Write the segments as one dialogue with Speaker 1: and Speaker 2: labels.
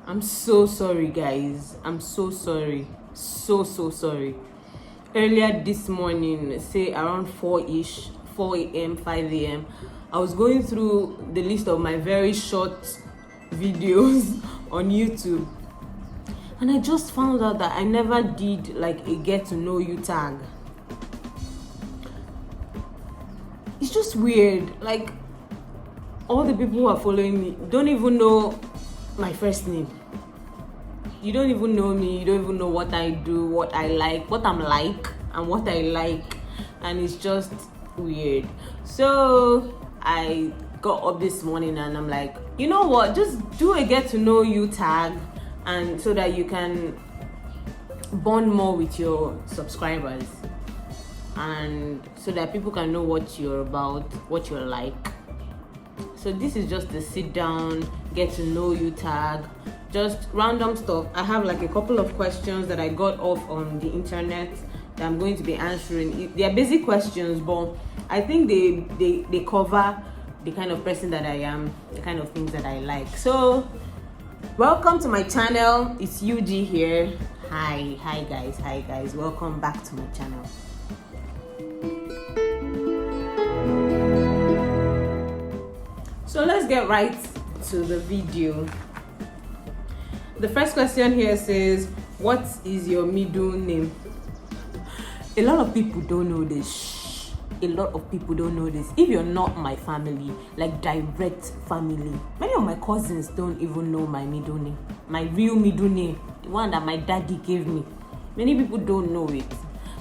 Speaker 1: I'm so sorry, guys. I'm so sorry. So sorry. Earlier this morning, say around 4-ish, 4 a.m., 5 a.m., I was going through the list of my very short videos on YouTube. And I just found out that I never did like a get to know you tag. It's just weird. Like, all the people who are following me don't even know my first name. You don't even know me. You don't even know what I do, what I like, what I'm like, and what I like. And it's just weird. So I got up this morning and I'm like, you know what? Just do a get to know you tag, and so that you can bond more with your subscribers, and so that people can know what you're about, what you're like. So this is just the sit down, get to know you tag, just random stuff. I have like a couple of questions that I got off on the internet that I'm going to be answering. They are basic questions, but I think they cover the kind of person that I am, the kind of things that I like. So welcome to my channel. It's UG here. Hi guys, welcome back to my channel. So let's get right to the video. The first question here says, what is your middle name? A lot of people don't know this. A lot of people don't know this. If you're not my family, like direct family, many of my cousins don't even know my middle name. My real middle name, the one that my daddy gave me. Many people don't know it.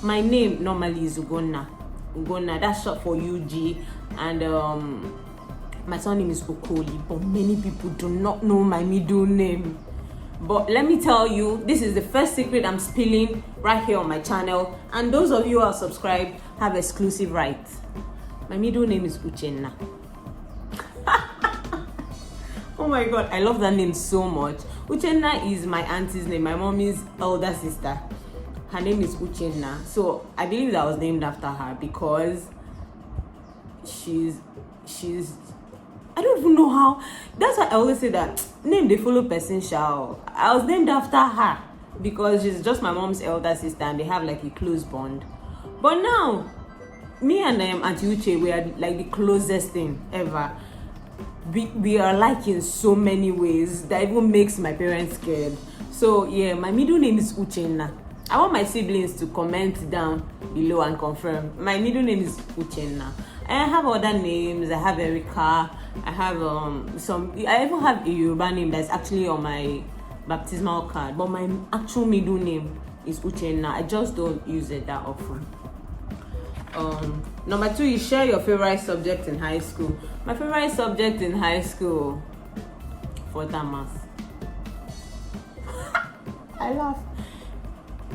Speaker 1: My name normally is Ugonna. Ugonna, that's short for UG. And my surname is Okoli, but many people do not know my middle name. But let me tell you, this is the first secret I'm spilling right here on my channel, and those of you who are subscribed have exclusive rights. My middle name is Uchenna. Oh my god, I love that name so much. Uchenna is my auntie's name, my mommy's elder sister. Her name is Uchenna, so I believe that I was named after her because she's I don't even know how. That's why I always say that name they follow person shall. I was named after her because she's just my mom's elder sister and they have like a close bond. But now, me and Auntie Uche, we are like the closest thing ever. We are like in so many ways that even makes my parents scared. So yeah, my middle name is Uchenna. I want my siblings to comment down below and confirm. My middle name is Uchenna. I have other names. I have Erica. I have I even have a Yoruba name that's actually on my baptismal card. But my actual middle name is Uchenna. I just don't use it that often. Number 2, you share your favorite subject in high school. My favorite subject in high school, further math. I laugh.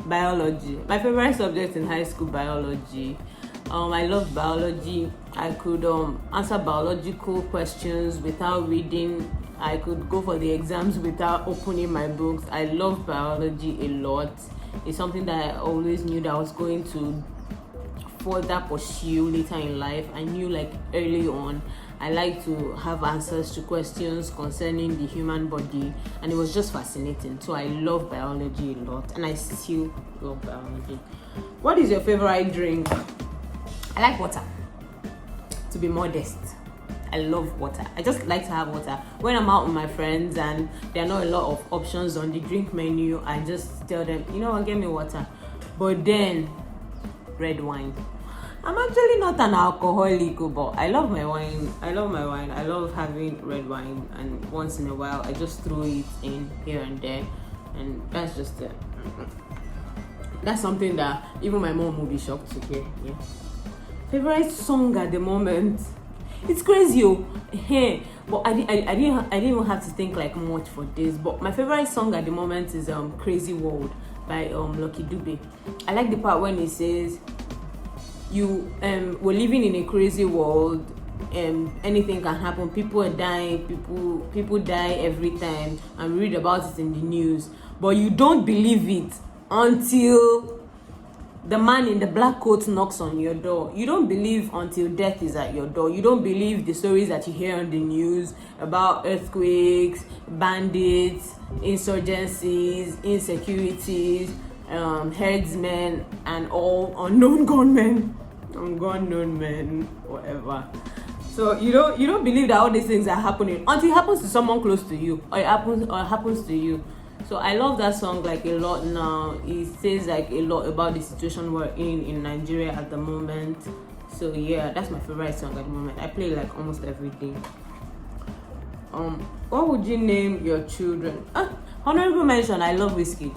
Speaker 1: Biology. My favorite subject in high school, biology. I love biology. I could answer biological questions without reading. I could go for the exams without opening my books. I love biology a lot. It's something that I always knew that I was going to further pursue later in life. I knew like early on I like to have answers to questions concerning the human body, and it was just fascinating. So I love biology a lot, and I still love biology. What is your favorite drink? I like water. To be modest, I love water. I just like to have water. When I'm out with my friends and there are not a lot of options on the drink menu, I just tell them, you know what, get me water. But then, red wine. I'm actually not an alcoholic, but I love my wine. I love having red wine, and once in a while, I just throw it in here and there, and that's just it. That's something that even my mom will be shocked to hear. Yeah. Favorite song at the moment? It's crazy, but I didn't even have to think like much for this. But my favorite song at the moment is "Crazy World" by Lucky Dube. I like the part when it says, "You we're living in a crazy world. Anything can happen. People are dying. People die every time, and we read about it in the news. But you don't believe it until the man in the black coat knocks on your door. You don't believe until death is at your door. You don't believe the stories that you hear on the news about earthquakes, bandits, insurgencies, insecurities, herdsmen, and all unknown gunmen, unknown men, whatever. So you don't believe that all these things are happening until it happens to someone close to you, or it happens to you. So I love that song like a lot now. It says like a lot about the situation we're in Nigeria at the moment. So yeah, that's my favorite song at the moment. I play like almost every day. What would you name your children? Honorable mention, I love Whiskey.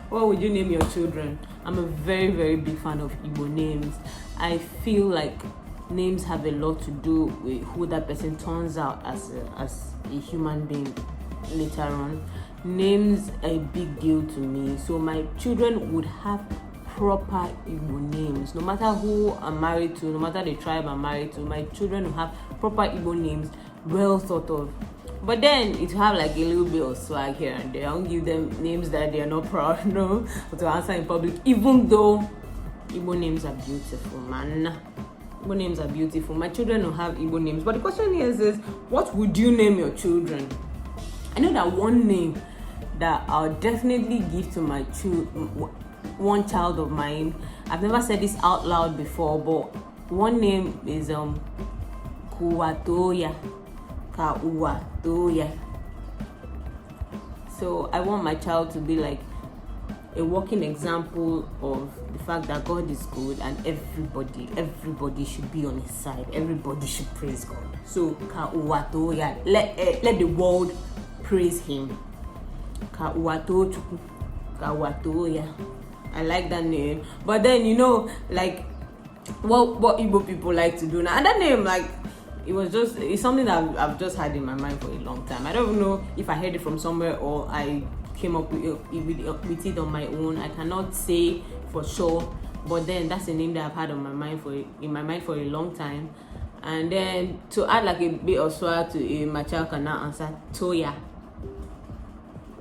Speaker 1: What would you name your children? I'm a very, very big fan of Igbo names. I feel like names have a lot to do with who that person turns out as a human being later on. Names are a big deal to me. So my children would have proper Igbo names. No matter who I'm married to, no matter the tribe I'm married to, my children will have proper Igbo names, well thought of. But then it have like a little bit of swag here and there. I don't give them names that they are not proud, no, to answer in public, even though Igbo names are beautiful, man. Igbo names are beautiful. My children will have Igbo names. But the question is what would you name your children? I know that one name that I'll definitely give to my one child of mine. I've never said this out loud before, but one name is Kuwatoya. Kauwatoya. So I want my child to be like a walking example of the fact that God is good and everybody should be on his side. Everybody should praise God. So Kauwatoya, let the world praise him. Kauwatoya. I like that name. But then like what Igbo people like to do now. And that name, like, it's something that I've just had in my mind for a long time. I don't even know if I heard it from somewhere or I came up with it on my own. I cannot say for sure, but then that's a name that I've had in my mind for a long time. And then to add like a bit of swag to it, my child can now answer Toya.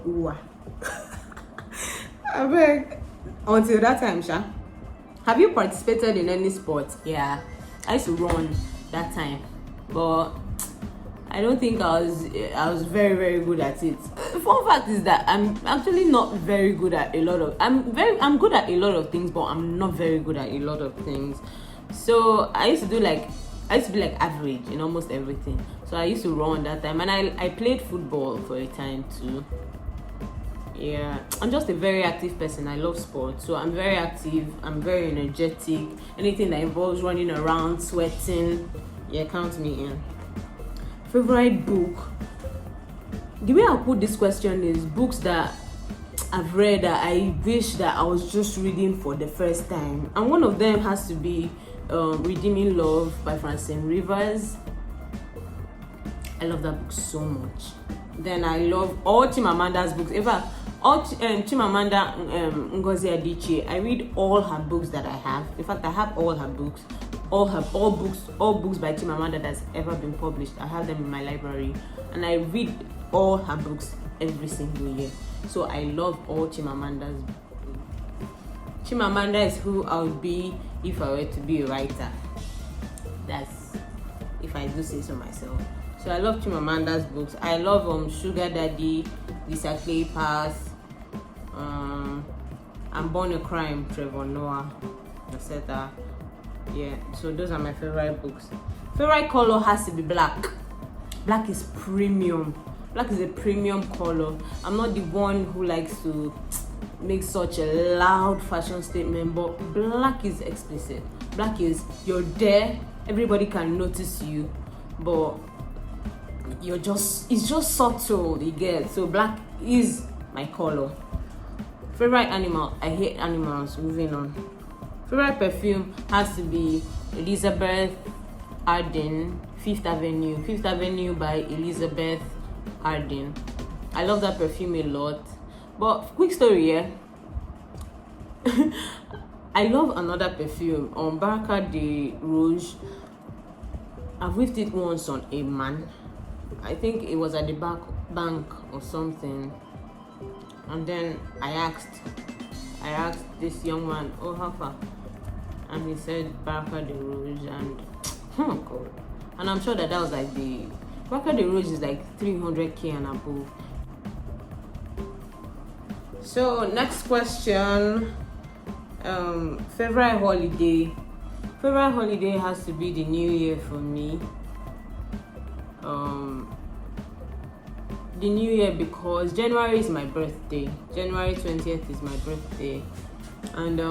Speaker 1: Uwa. I beg. Until that time, Sha. Have you participated in any sport? Yeah, I used to run that time, but I don't think I was very, very good at it. Fun fact is that I'm actually not very good at a lot of. I'm good at a lot of things, but I'm not very good at a lot of things. So I used to be like average in almost everything. So I used to run that time, and I played football for a time too. Yeah, I'm just a very active person. I love sports, so I'm very active. I'm very energetic. Anything that involves running around, sweating, yeah, count me in. Favorite book? The way I put this question is books that I've read that I wish that I was just reading for the first time, and one of them has to be Redeeming Love by Francine Rivers. I love that book so much. Then I love all Chimamanda's books. In fact, all Chimamanda Ngozi Adichie, I read all her books that I have. In fact, I have all her books. All books by Chimamanda that's ever been published. I have them in my library, and I read all her books every single year. So I love all Chimamanda's books. Chimamanda is who I would be if I were to be a writer. That's if I do say so myself. So I love Chimamanda's books. I love Sugar Daddy, Lisa Clay Pass, I'm Born a Crime, Trevor Noah, etc. Yeah, so those are my favorite books. Favorite color has to be black. Black is premium. Black is a premium color. I'm not the one who likes to make such a loud fashion statement, but black is explicit. Black is, you're there, everybody can notice you, but it's just subtle, you get. So black is my color. Favorite animal? I hate animals. Moving on. Favorite perfume has to be Elizabeth Arden, Fifth Avenue by Elizabeth Arden. I love that perfume a lot. But quick story, yeah. I love another perfume, Baraka de Rouge. I've whiffed it once on a man. I think it was at the bank or something. And then I asked this young man, oh, how far? And he said Baraka de Rouge, and oh god. And I'm sure that was like the Baraka de Rouge is like 300k and above. So next question, favorite holiday. Favorite holiday has to be the New Year for me. The New Year, because January is my birthday. January 20th is my birthday, and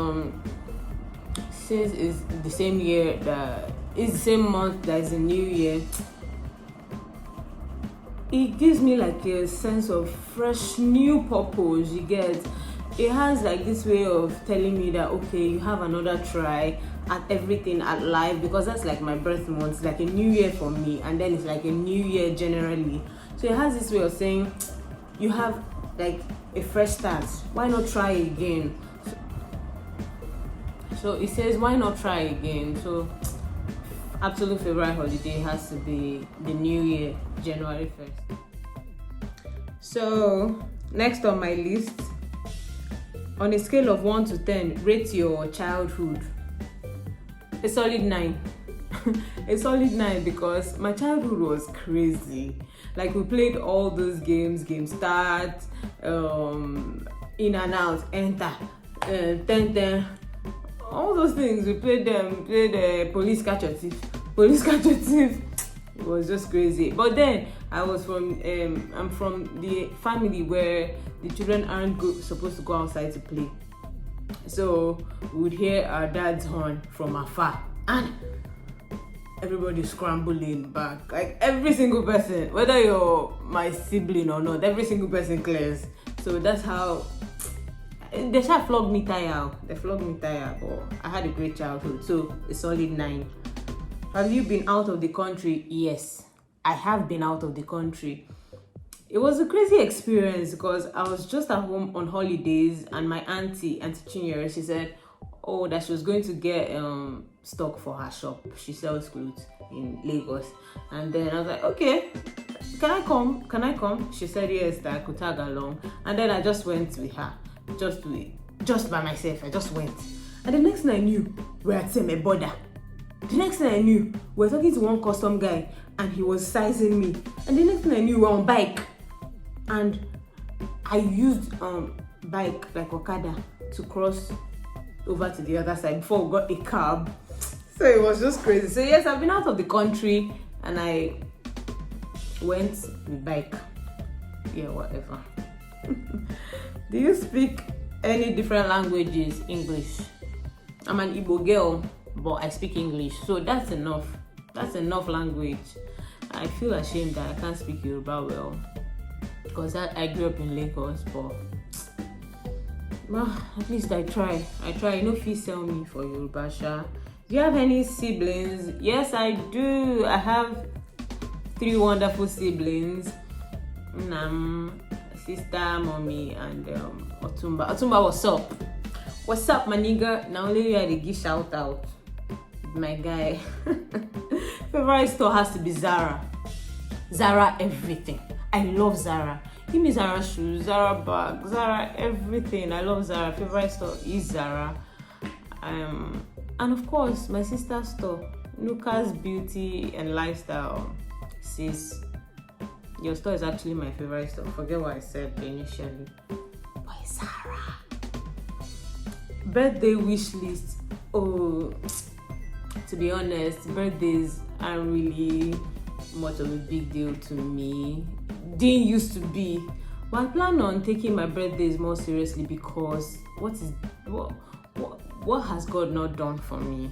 Speaker 1: since it's the same year that it's the same month that is the New Year, it gives me like a sense of fresh new purpose. You get, it has like this way of telling me that okay, you have another try at everything at life, because that's like my birth month, like a new year for me, and then it's like a new year generally. So it has this way of saying you have like a fresh start, why not try again? So it says why not try again. So absolute favorite holiday has to be the New Year, January 1st. So next on my list, on a scale of 1 to 10, rate your childhood. A solid 9. A solid 9, because my childhood was crazy. Like, we played all those games, game start, in and out, enter, 10, all those things. We played them. Played police catch a thief. It was just crazy. But then I'm from the family where the children aren't supposed to go outside to play. So we would hear our dad's horn from afar, and everybody scrambling back. Like, every single person, whether you're my sibling or not, every single person clears. So that's how they shall flog me tire. They flogged me tire, but I had a great childhood. So a solid 9. Have you been out of the country? Yes, I have been out of the country. It was a crazy experience because I was just at home on holidays, and my auntie Chinyere, she said, oh, that she was going to get stock for her shop. She sells clothes in Lagos. And then I was like, okay, can I come? She said yes, that I could tag along. And then I just went with her, just by myself. I just went. And the next thing I knew, we're at Seme border. The next thing I knew, we're talking to one custom guy, and he was sizing me. And the next thing I knew, we're on bike. And I used bike like Okada to cross over to the other side before we got a cab. So it was just crazy. So yes, I've been out of the country, and I went with bike. Yeah, whatever. Do you speak any different languages? English. I'm an Igbo girl, but I speak English, so that's enough. That's enough language. I feel ashamed that I can't speak Yoruba well, because I grew up in Lagos, but at least I try. You know, if you sell me for Yoruba, sha. Do you have any siblings? Yes, I do. I have 3 wonderful siblings. Sister, mommy, and Otumba. Otumba, what's up? What's up, my nigga? Now only you had a give shout out. My guy. Favorite store has to be Zara. Zara everything. I love Zara. Give me Zara shoes, Zara bag, Zara everything. I love Zara. Favorite store is Zara. And of course, my sister's store, Nuka's Beauty and Lifestyle. Sis, your store is actually my favorite store. Forget what I said initially. Why Zara? Birthday wish list. Oh, to be honest, birthdays aren't really much of a big deal to me. Didn't used to be. But I plan on taking my birthdays more seriously, because what has God not done for me?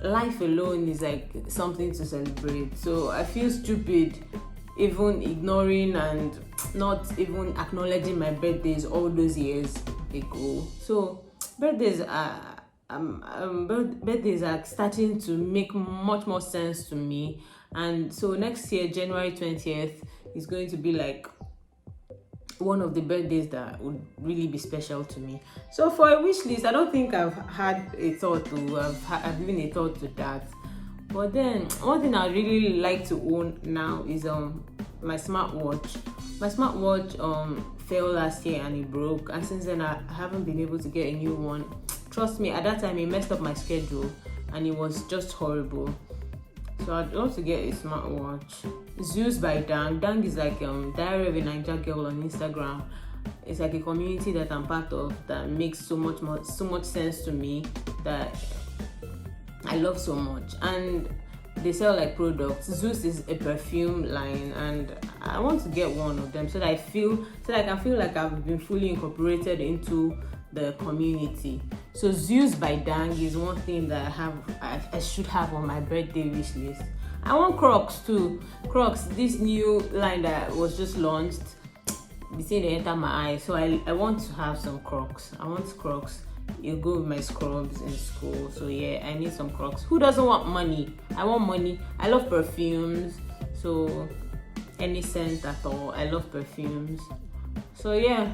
Speaker 1: Life alone is like something to celebrate. So I feel stupid even ignoring and not even acknowledging my birthdays all those years ago. So birthdays are starting to make much more sense to me. And so next year, January 20th, is going to be like one of the birthdays that would really be special to me. So for a wish list, I don't think I've had a thought to, I've given a thought to that. But then one thing I really like to own now is my smartwatch. My smartwatch fell last year and it broke, and since then I haven't been able to get a new one. Trust me, at that time it messed up my schedule and it was just horrible. So I'd love to get a smartwatch. Zeus by Dang. Dang is like Diary of a Niger Girl on Instagram. It's like a community that I'm part of that makes so much sense to me, that I love so much. And they sell like products. Zeus is a perfume line, and I want to get one of them so that I can feel like I've been fully incorporated into the community. So Zeus by Dang is one thing that I should have on my birthday wish list. I want Crocs too. Crocs, this new line that was just launched. They say they enter my eye, so I want to have some Crocs. I want Crocs. You go with my scrubs in school, so yeah, I need some Crocs. Who doesn't want money? I want money. I love perfumes, so any scent at all. I love perfumes, so yeah.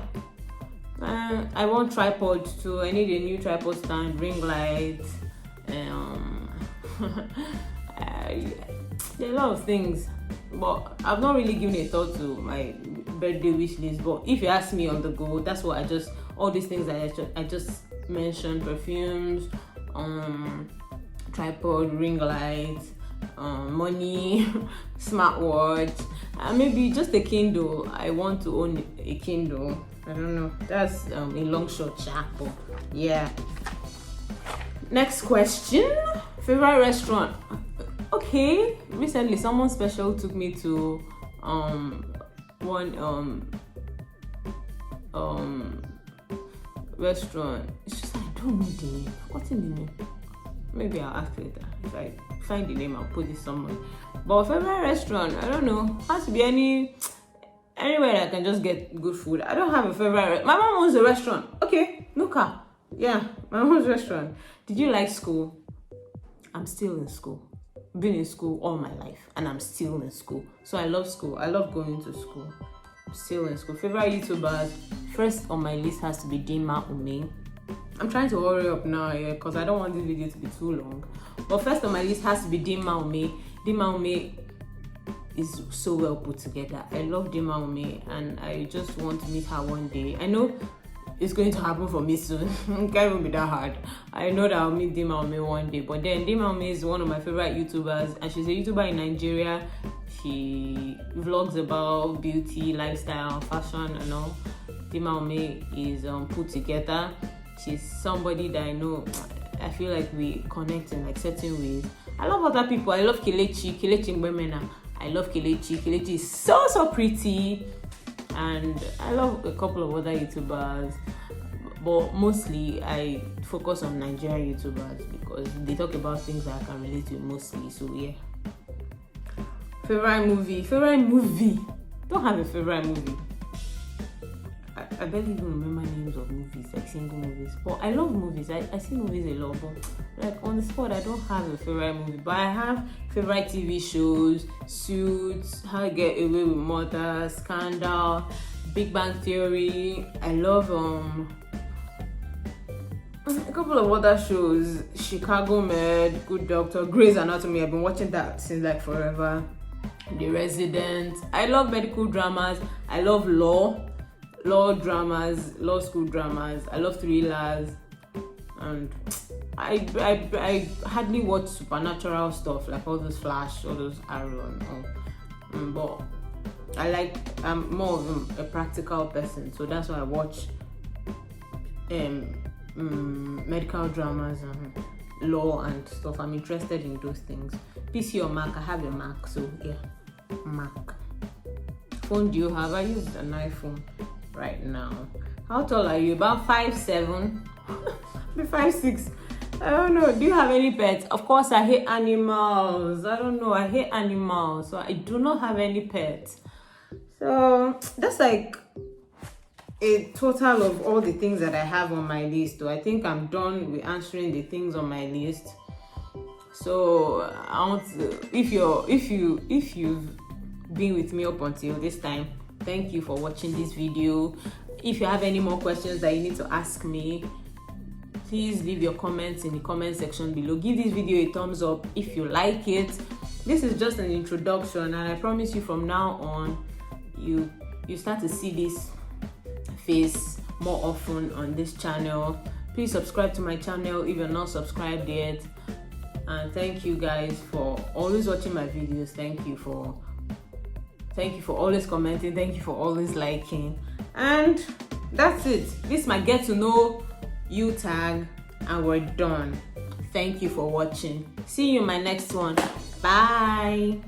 Speaker 1: I want tripods too. I need a new tripod stand, ring light. There are a lot of things, but I've not really given a thought to my birthday wish list. But if you ask me on the go, that's what all these things that I just mentioned: perfumes, tripod, ring light, money, smartwatch, and maybe just a Kindle. I want to own a Kindle. I don't know. That's a long shot, but yeah. Next question: favorite restaurant? Okay, recently someone special took me to one restaurant. It's just I don't know the name. What's in the name? Maybe I'll ask later. If I find the name, I'll put it somewhere. But favorite restaurant, I don't know. Has to be anywhere that I can just get good food. I don't have a favorite. My mom owns a restaurant. Okay, Nuka. Yeah, my mom's restaurant. Did you like school? I'm still in school. Been in school all my life, and I'm still in school. So I love school. I love going to school. I'm still in school. Favorite YouTubers? First on my list has to be Dima Ume. I'm trying to hurry up now, yeah, because I don't want this video to be too long. But first on my list has to be Dima Ume. Dima Ume is so well put together. I love Dima Ume, and I just want to meet her one day. I know it's going to happen for me soon. It can't even be that hard. I know that I'll meet Dima Ume one day. But then Dima Ume is one of my favorite YouTubers, and she's a YouTuber in Nigeria. She vlogs about beauty, lifestyle, fashion, and all. Dima Ume is put together. She's somebody that I know. I feel like we connect in like certain ways. I love other people. I love Kelechi Mbemena. I love Kelechi. Kelechi is so pretty. And I love a couple of other YouTubers, but mostly I focus on Nigerian YouTubers because they talk about things that I can relate to mostly. So yeah. Favorite movie. Don't have a favorite movie. I barely even remember names of movies, like single movies. But I love movies. I see movies a lot, but like on the spot, I don't have a favorite movie. But I have favorite TV shows: Suits, How I Get Away with Murder, Scandal, Big Bang Theory. I love a couple of other shows: Chicago Med, Good Doctor, Grey's Anatomy. I've been watching that since like forever. The Resident. I love medical dramas. I love law dramas, law school dramas. I love thrillers, and I hardly watch supernatural stuff like all those Flash, all those Arrow, and all. But I'm more of a practical person, so that's why I watch medical dramas and law and stuff. I'm interested in those things. PC or Mac? I have a Mac, so yeah, Mac. Phone do you have? I use an iPhone right now. How tall are you? About 5'7", maybe 5'6". I don't know. Do you have any pets? Of course, I hate animals. I don't know. I hate animals, so I do not have any pets. So that's like a total of all the things that I have on my list. So I think I'm done with answering the things on my list. So I want to, if you've been with me up until this time, thank you for watching this video. If you have any more questions that you need to ask me, please leave your comments in the comment section below. Give this video a thumbs up if you like it. This is just an introduction, and I promise you from now on, you you start to see this face more often on this channel. Please subscribe to my channel if you're not subscribed yet. And thank you guys for always watching my videos. Thank you for always commenting. Thank you for always liking. And that's it. This is my get to know you tag, and we're done. Thank you for watching. See you in my next one. Bye.